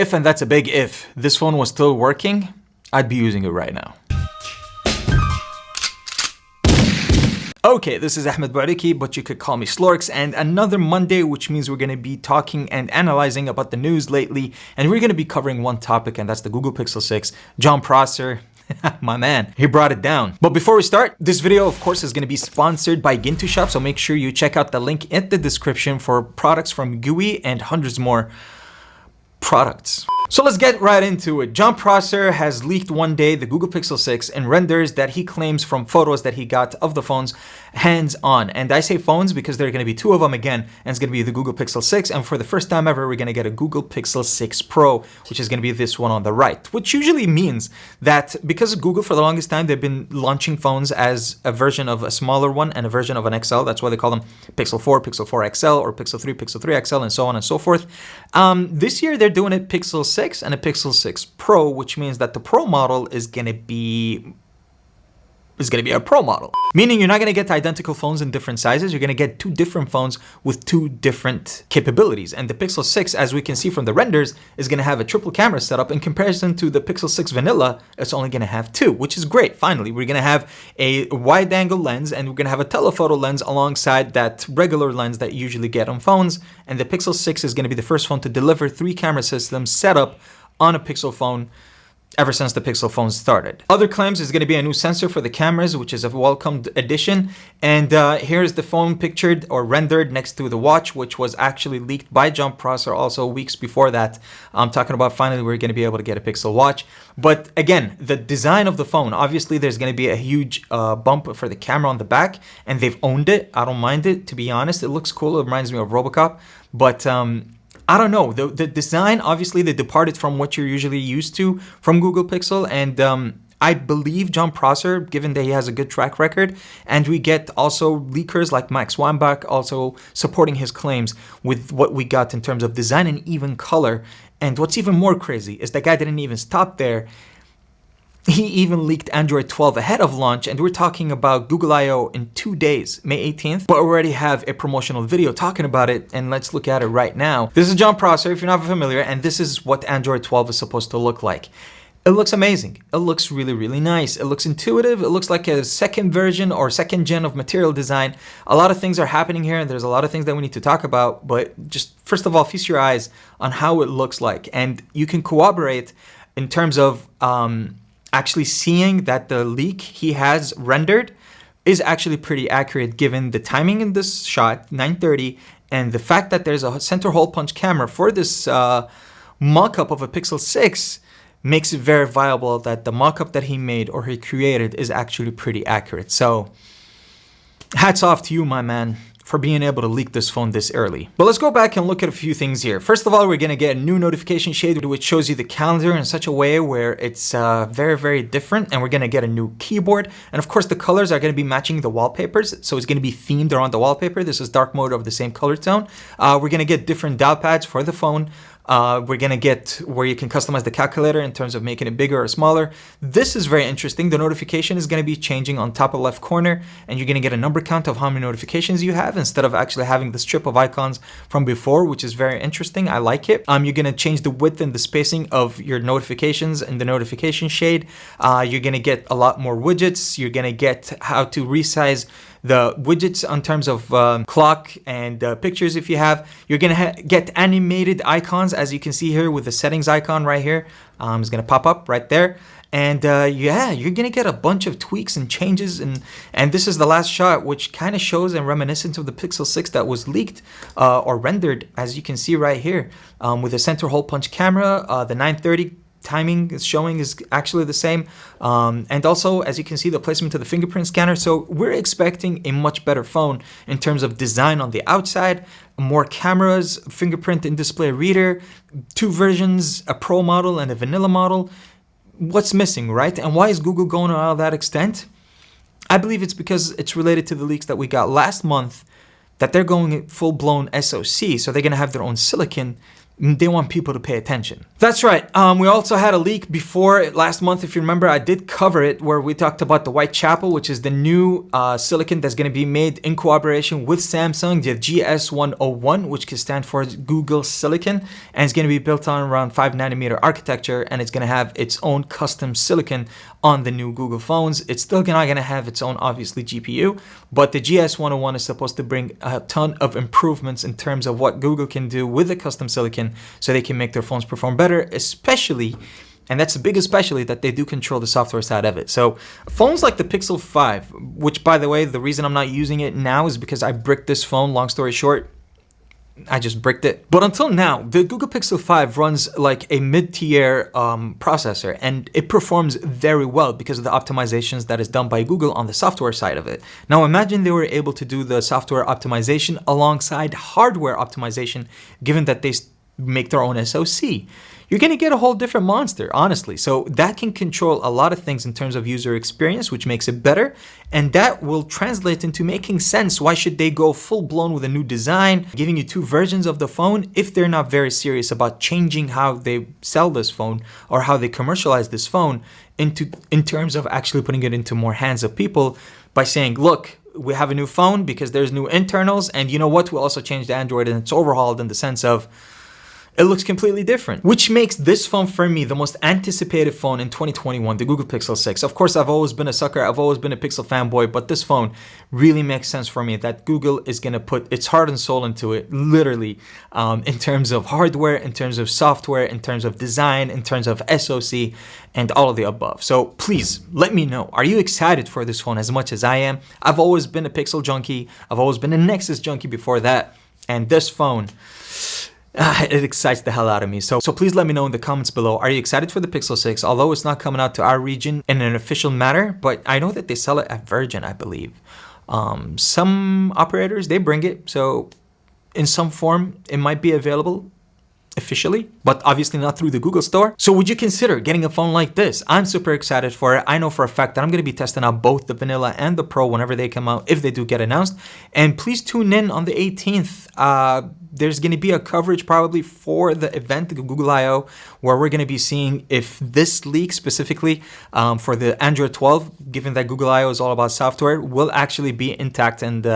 If, and that's a big if, this phone was still working, I'd be using it right now. Okay, this is Ahmed Bariki, but you could call me Slorks, and another Monday, which means we're going to be talking and analyzing about the news lately, and we're going to be covering one topic, and that's the Google Pixel 6. Jon Prosser, my man, he brought it down. But before we start, this video, of course, is going to be sponsored by Gintu Shop, so make sure you check out the link in the description for products from GUI and hundreds more products. So let's get right into it. Jon Prosser has leaked one day the Google Pixel 6 in renders that he claims from photos that he got of the phones hands-on. And I say phones because there are going to be two of them again, and it's going to be the Google Pixel 6. And for the first time ever, we're going to get a Google Pixel 6 Pro, which is going to be this one on the right, which usually means that because Google for the longest time, they've been launching phones as a version of a smaller one and a version of an XL. That's why they call them Pixel 4, Pixel 4 XL, or Pixel 3 XL, and so on and so forth. This year, they're doing it Pixel 6 and a Pixel 6 Pro, which means that the Pro model is going to be a Pro model. Meaning you're not going to get identical phones in different sizes. You're going to get two different phones with two different capabilities. And the Pixel 6, as we can see from the renders, is going to have a triple camera setup. In comparison to the Pixel 6 Vanilla, it's only going to have two, which is great. Finally, we're going to have a wide angle lens, and we're going to have a telephoto lens alongside that regular lens that you usually get on phones. And the Pixel 6 is going to be the first phone to deliver 3 camera systems set up on a Pixel phone ever since the Pixel phone started. Other claims is going to be a new sensor for the cameras, which is a welcomed addition. And here's the phone pictured or rendered next to the watch, which was actually leaked by Jon Prosser also weeks before that. I'm talking about finally we're going to be able to get a Pixel watch. But again, the design of the phone, obviously there's going to be a huge bump for the camera on the back, and they've owned it. I don't mind it, to be honest. It looks cool. It reminds me of RoboCop. But I don't know, the design, obviously they departed from what you're usually used to from Google Pixel, and I believe Jon Prosser, given that he has a good track record, and we get also leakers like Max Weinbach also supporting his claims with what we got in terms of design and even color. And what's even more crazy is the guy didn't even stop there. He even leaked Android 12 ahead of launch, and we're talking about Google I/O in 2 days, May 18th, but we already have a promotional video talking about it, and let's look at it right now. This is Jon Prosser, if you're not familiar, and this is what Android 12 is supposed to look like. It looks amazing. It looks really, really nice. It looks intuitive. It looks like a second version or second gen of material design. A lot of things are happening here, and there's a lot of things that we need to talk about, but just first of all, feast your eyes on how it looks like, and you can corroborate in terms of actually seeing that the leak he has rendered is actually pretty accurate given the timing in this shot, 9:30, and the fact that there's a center hole punch camera for this mock-up of a Pixel 6 makes it very viable that the mock-up that he made or he created is actually pretty accurate. So hats off to you, my man, for being able to leak this phone this early. But let's go back and look at a few things here. First of all, we're going to get a new notification shade, which shows you the calendar in such a way where it's very, very different. And we're going to get a new keyboard. And of course, the colors are going to be matching the wallpapers. So it's going to be themed around the wallpaper. This is dark mode of the same color tone. We're going to get different dial pads for the phone. We're going to get where you can customize the calculator in terms of making it bigger or smaller. This is very interesting. The notification is going to be changing on top of left corner, and you're going to get a number count of how many notifications you have instead of actually having the strip of icons from before, which is very interesting. I like it. You're going to change the width and the spacing of your notifications and the notification shade. You're going to get a lot more widgets. You're going to get how to resize the widgets in terms of clock and pictures if you have. You're going to get animated icons, as you can see here with the settings icon right here. It's going to pop up right there. And yeah, you're going to get a bunch of tweaks and changes. And this is the last shot, which kind of shows and reminiscent of the Pixel 6 that was leaked or rendered, as you can see right here, with the center hole punch camera, the 9:30 timing is showing is actually the same, and also, as you can see, the placement of the fingerprint scanner. So we're expecting a much better phone in terms of design on the outside, more cameras, fingerprint in display reader, 2 versions, a Pro model and a vanilla model. What's missing, right? And why is Google going to all that extent? I believe it's because it's related to the leaks that we got last month, that they're going full-blown SoC, so they're going to have their own silicon, They want people to pay attention. That's right. We also had a leak before last month. If you remember, I did cover it where we talked about the Whitechapel, which is the new silicon that's going to be made in cooperation with Samsung, the GS101, which can stand for Google Silicon. And it's going to be built on around 5nm architecture. And it's going to have its own custom silicon on the new Google phones. It's still not going to have its own, obviously, GPU. But the GS101 is supposed to bring a ton of improvements in terms of what Google can do with the custom silicon, so they can make their phones perform better, especially, and that's the big especially, that they do control the software side of it. So phones like the Pixel 5, which, by the way, the reason I'm not using it now is because I bricked this phone. Long story short, I just bricked it. But until now, the Google Pixel 5 runs like a mid-tier processor, and it performs very well because of the optimizations that is done by Google on the software side of it. Now imagine they were able to do the software optimization alongside hardware optimization, given that they make their own SoC. You're going to get a whole different monster, honestly. So that can control a lot of things in terms of user experience, which makes it better. And that will translate into making sense. Why should they go full blown with a new design, giving you two versions of the phone, if they're not very serious about changing how they sell this phone or how they commercialize this phone in terms of actually putting it into more hands of people by saying, look, we have a new phone because there's new internals. And you know what? We'll also change the Android, and it's overhauled in the sense of it looks completely different, which makes this phone for me the most anticipated phone in 2021, the Google Pixel 6. Of course, I've always been a sucker. I've always been a Pixel fanboy, but this phone really makes sense for me that Google is going to put its heart and soul into it, literally, in terms of hardware, in terms of software, in terms of design, in terms of SoC, and all of the above. So please let me know. Are you excited for this phone as much as I am? I've always been a Pixel junkie. I've always been a Nexus junkie before that. And this phone, it excites the hell out of me. So please let me know in the comments below. Are you excited for the Pixel 6? Although it's not coming out to our region in an official manner, but I know that they sell it at Virgin, I believe. Some operators, they bring it. So in some form, it might be available officially, but obviously not through the Google store. So would you consider getting a phone like this? I'm super excited for it. I know for a fact that I'm going to be testing out both the vanilla and the pro whenever they come out, if they do get announced. And please tune in on the 18th. There's going to be a coverage probably for the event, the Google I/O, where we're going to be seeing if this leak specifically for the Android 12, given that Google I/O is all about software, will actually be intact, and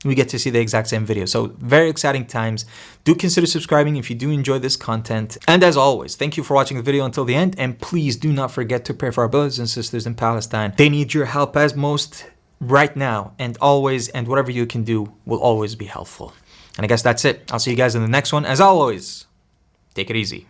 we get to see the exact same video. So very exciting times. Do consider subscribing if you do enjoy this content. And as always, thank you for watching the video until the end. And please do not forget to pray for our brothers and sisters in Palestine. They need your help as most right now, and always, and whatever you can do will always be helpful. And I guess that's it. I'll see you guys in the next one. As always, take it easy.